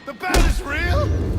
The bat is real?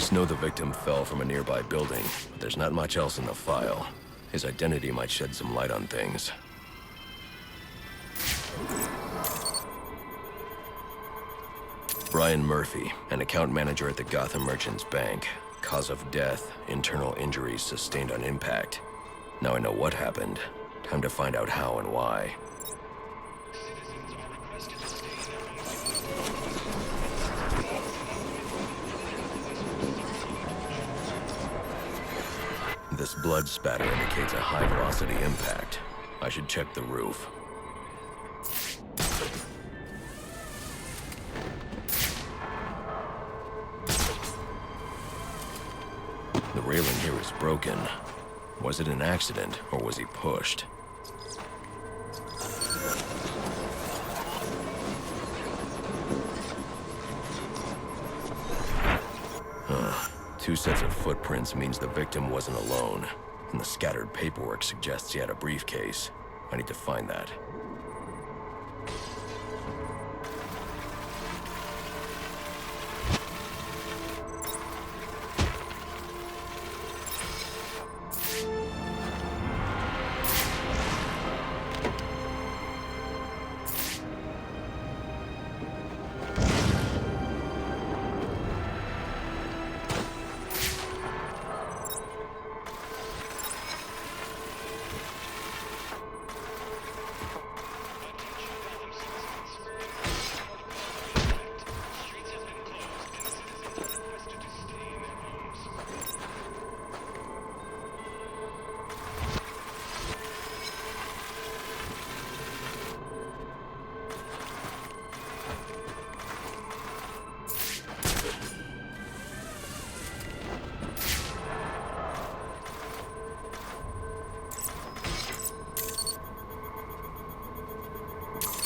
Police know the victim fell from a nearby building, but there's not much else in the file. His identity might shed some light on things. Brian Murphy, an account manager at the Gotham Merchants Bank. Cause of death, internal injuries sustained on impact. Now I know what happened. Time to find out how and why. This blood spatter indicates a high-velocity impact. I should check the roof. The railing here is broken. Was it an accident, or was he pushed? Two sets of footprints means the victim wasn't alone, and the scattered paperwork suggests he had a briefcase. I need to find that.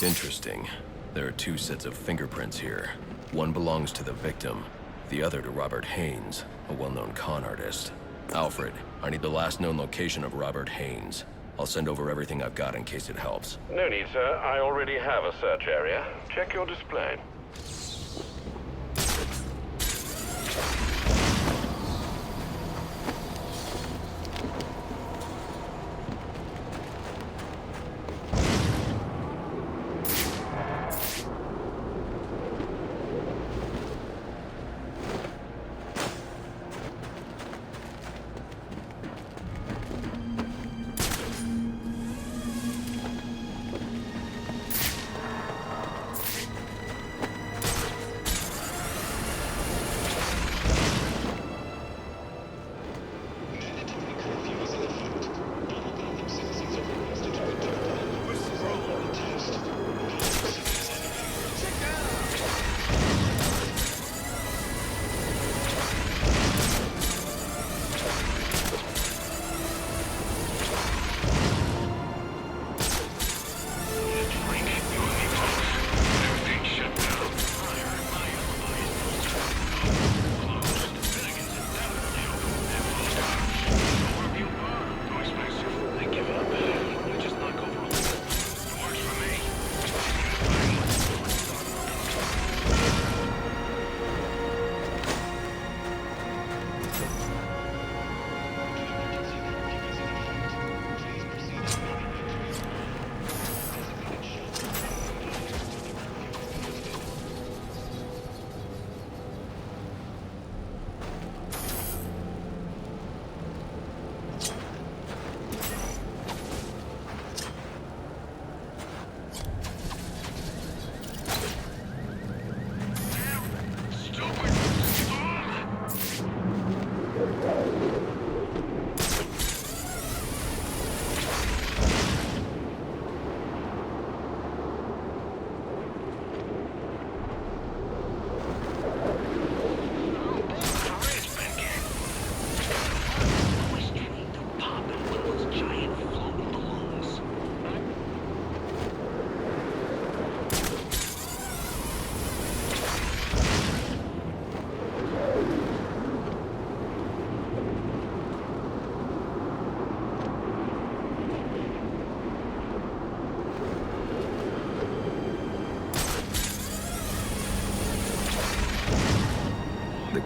Interesting. There are two sets of fingerprints here. One belongs to the victim, the other to Robert Haynes, a well-known con artist. Alfred, I need the last known location of Robert Haynes. I'll send over everything I've got in case it helps. No need, sir. I already have a search area. Check your display.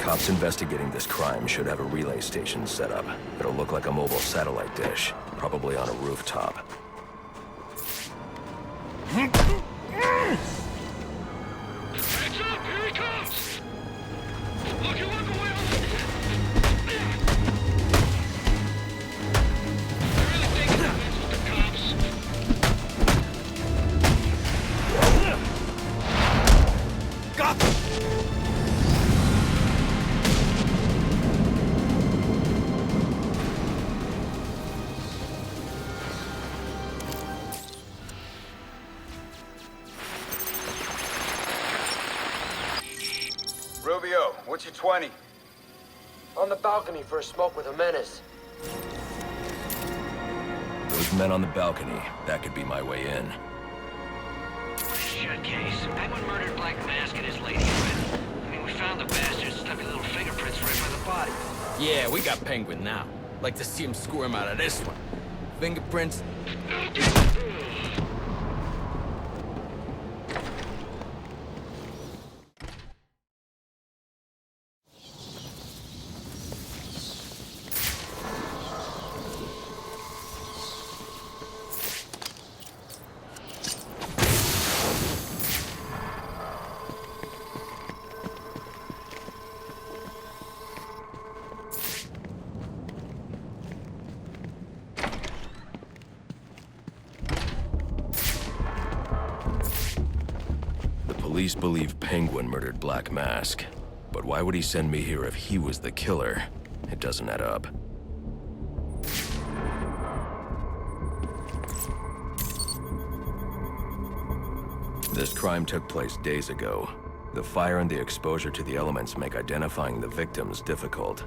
Cops investigating this crime should have a relay station set up. It'll look like a mobile satellite dish, probably on a rooftop. Heads up! Here he comes! Look away! Rubio, what's your 20? On the balcony for a smoke with a menace. Those men on the balcony, that could be my way in. Shit case. Penguin murdered Black Mask and his lady friend. I mean, we found the bastard, stuck his little fingerprints right by the body. Yeah, we got Penguin now. Like to see him squirm out of this one. Fingerprints. Police believe Penguin murdered Black Mask. But why would he send me here if he was the killer? It doesn't add up. This crime took place days ago. The fire and the exposure to the elements make identifying the victims difficult.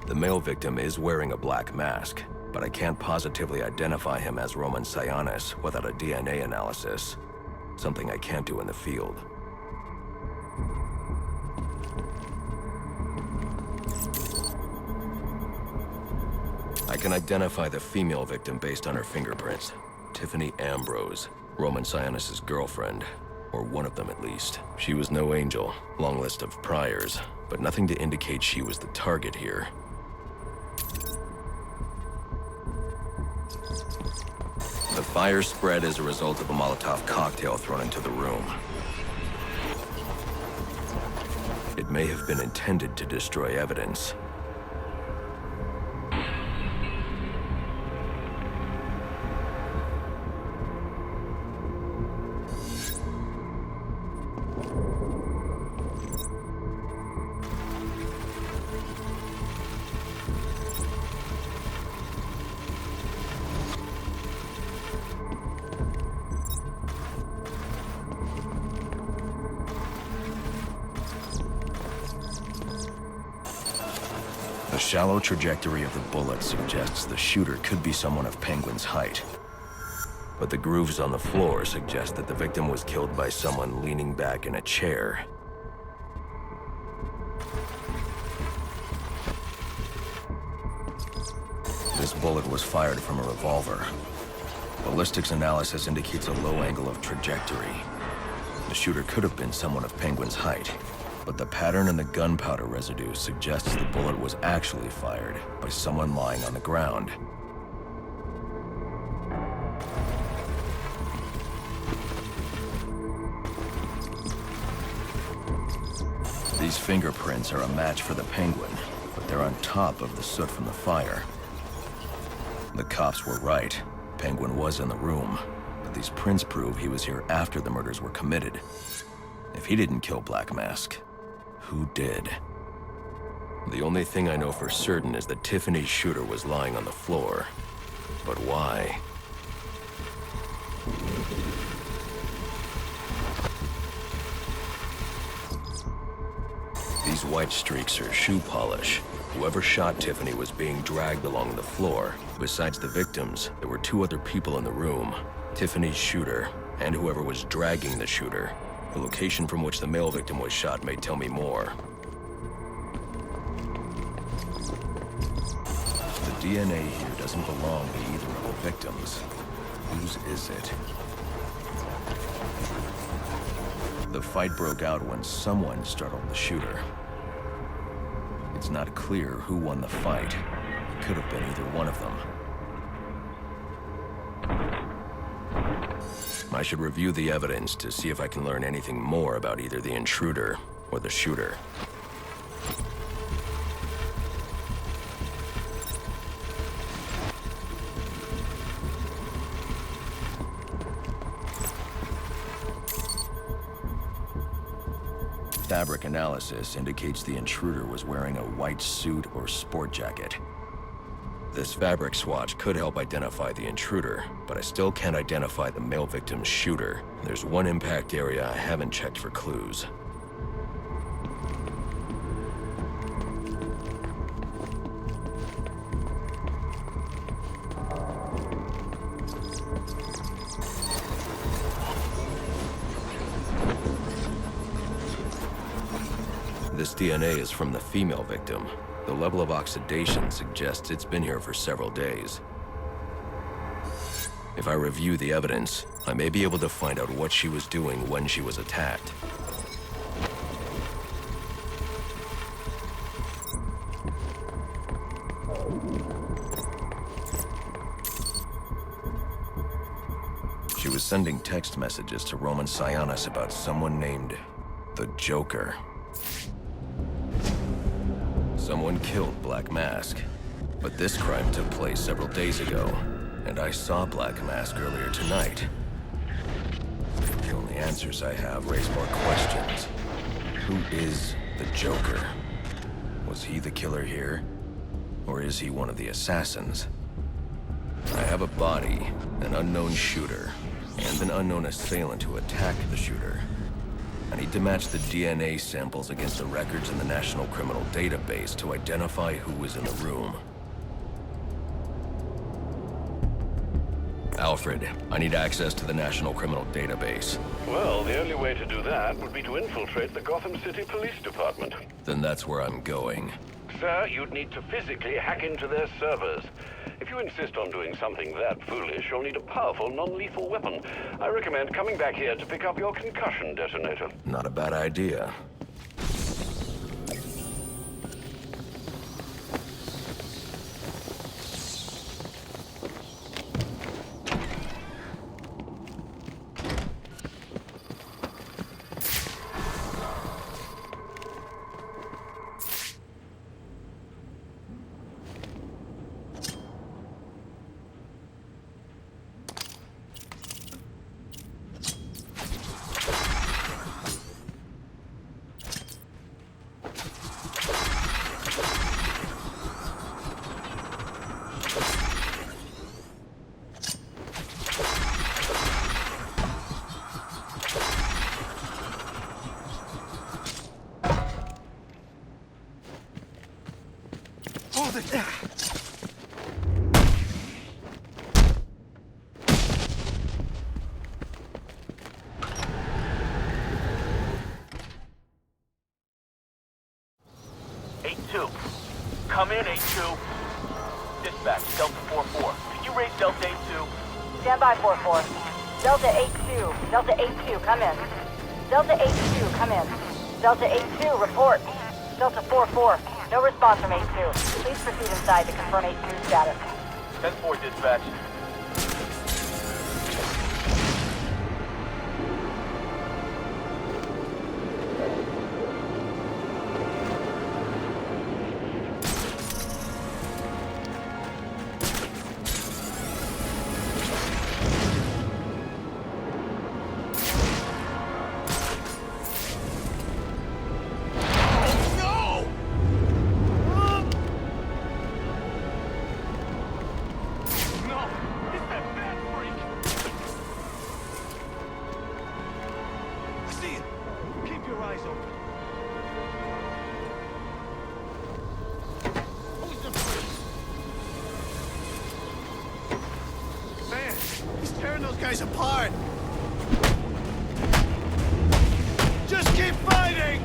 The male victim is wearing a black mask, but I can't positively identify him as Roman Sionis without a DNA analysis. Something I can't do in the field. I can identify the female victim based on her fingerprints. Tiffany Ambrose, Roman Sionis' girlfriend. Or one of them at least. She was no angel, long list of priors, but nothing to indicate she was the target here. The fire spread as a result of a Molotov cocktail thrown into the room. It may have been intended to destroy evidence. The shallow trajectory of the bullet suggests the shooter could be someone of Penguin's height. But the grooves on the floor suggest that the victim was killed by someone leaning back in a chair. This bullet was fired from a revolver. Ballistics analysis indicates a low angle of trajectory. The shooter could have been someone of Penguin's height. But the pattern in the gunpowder residue suggests the bullet was actually fired by someone lying on the ground. These fingerprints are a match for the Penguin, but they're on top of the soot from the fire. The cops were right. Penguin was in the room, but these prints prove he was here after the murders were committed. If he didn't kill Black Mask, who did? The only thing I know for certain is that Tiffany's shooter was lying on the floor. But why? These white streaks are shoe polish. Whoever shot Tiffany was being dragged along the floor. Besides the victims, there were two other people in the room. Tiffany's shooter, and whoever was dragging the shooter. The location from which the male victim was shot may tell me more. The DNA here doesn't belong to either of the victims. Whose is it? The fight broke out when someone startled the shooter. not clear who won the fight. It could have been either one of them. I should review the evidence to see if I can learn anything more about either the intruder or the shooter. Fabric analysis indicates the intruder was wearing a white suit or sport jacket. This fabric swatch could help identify the intruder, but I still can't identify the male victim's shooter. There's one impact area I haven't checked for clues. This DNA is from the female victim. The level of oxidation suggests it's been here for several days. If I review the evidence, I may be able to find out what she was doing when she was attacked. She was sending text messages to Roman Sionis about someone named the Joker. Someone killed Black Mask, but this crime took place several days ago, and I saw Black Mask earlier tonight. The only answers I have raise more questions. Who is the Joker? Was he the killer here? Or is he one of the assassins? I have a body, an unknown shooter, and an unknown assailant who attacked the shooter. I need to match the DNA samples against the records in the National Criminal Database to identify who was in the room. Alfred, I need access to the National Criminal Database. Well, the only way to do that would be to infiltrate the Gotham City Police Department. Then that's where I'm going. Sir, you'd need to physically hack into their servers. If you insist on doing something that foolish, you'll need a powerful, non-lethal weapon. I recommend coming back here to pick up your concussion detonator. Not a bad idea. Come in, 8-2. Dispatch, Delta 4-4. Can you raise Delta 8-2? Stand by, 4-4. Delta 8-2. Delta 8-2, come in. Delta 8-2, come in. Delta 8-2, report. Delta 4-4. No response from 8-2. Please proceed inside to confirm 8-2 status. 10-4, dispatch. Tearing those guys apart! Just keep fighting!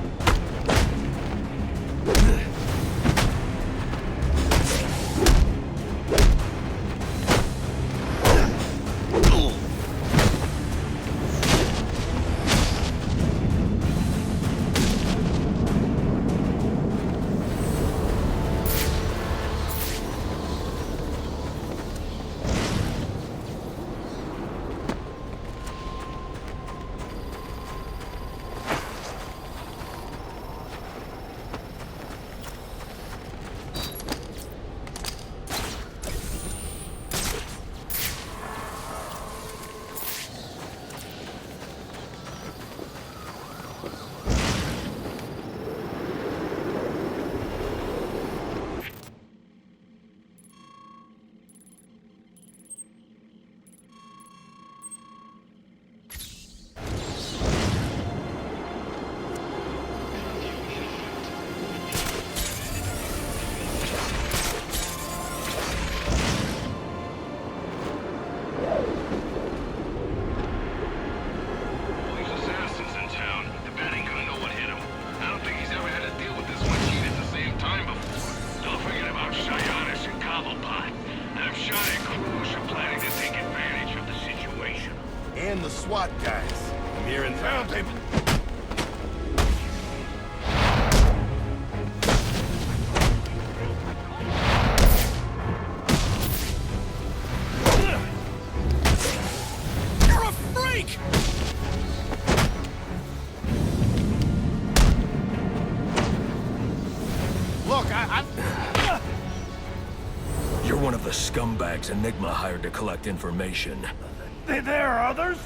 Guys, I'm here in found him. You're a freak! Look, I'm... You're one of the scumbags Enigma hired to collect information. There are others?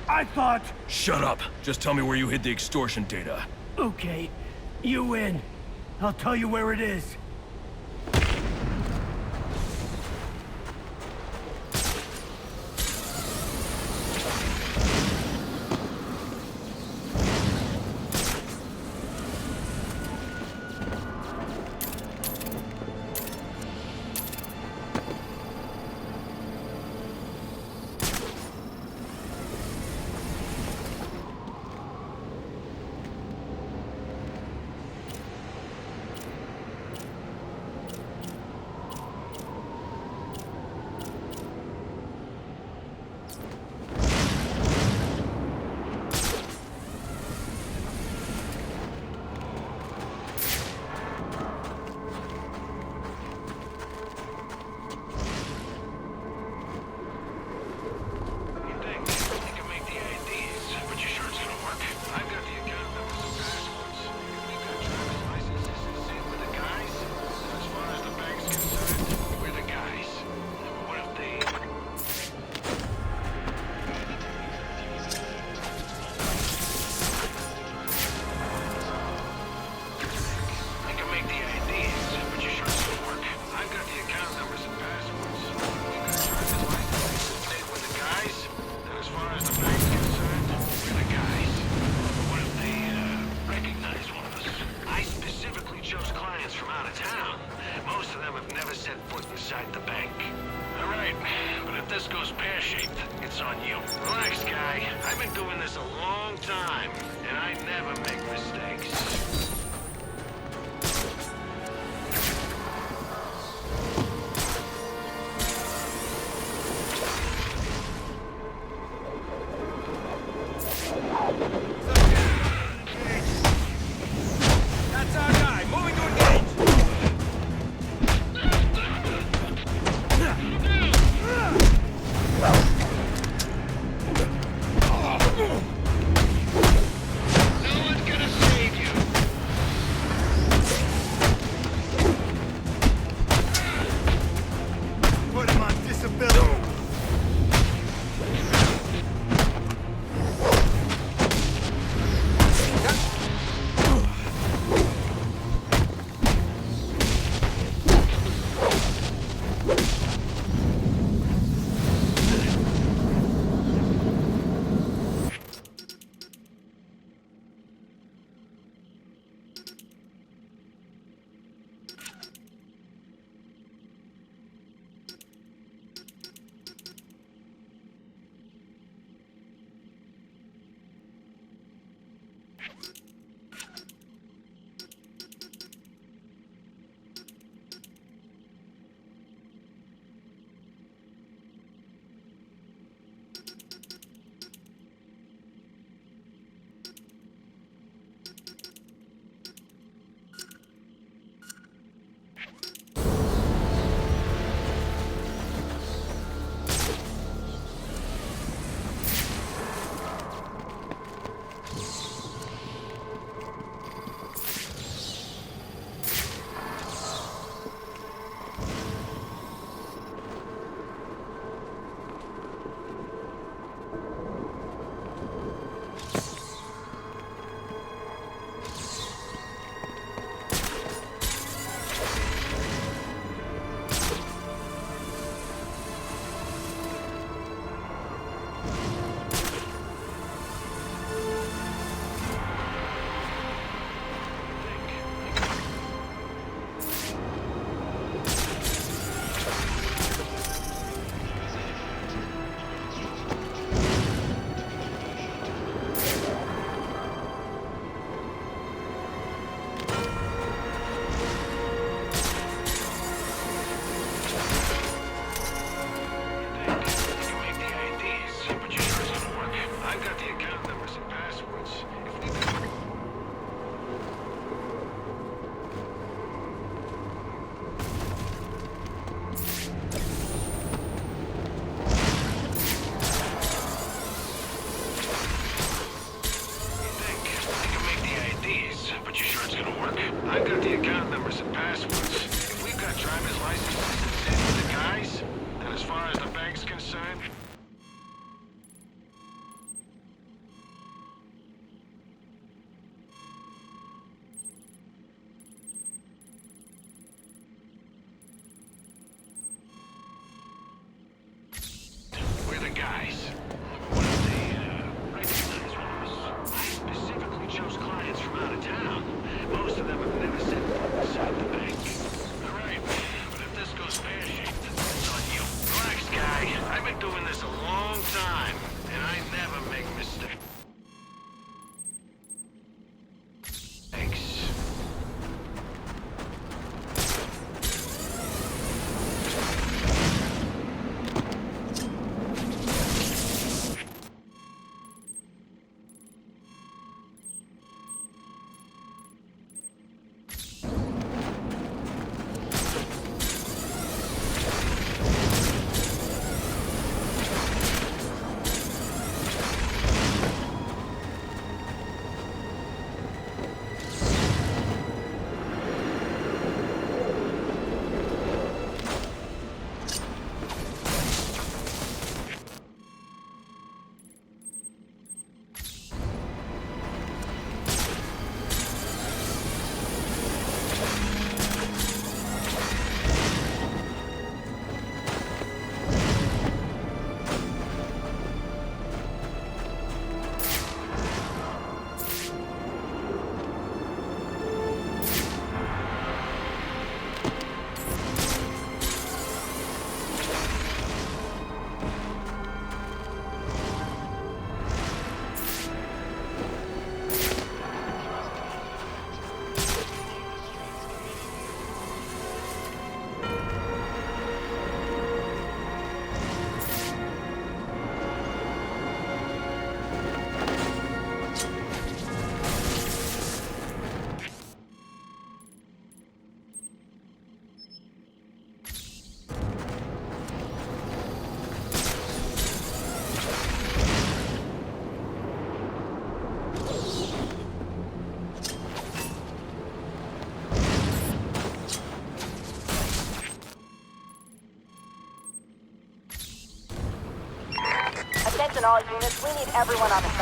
I thought... Shut up! Just tell me where you hid the extortion data. Okay, you win. I'll tell you where it is. all units. We need everyone on the site.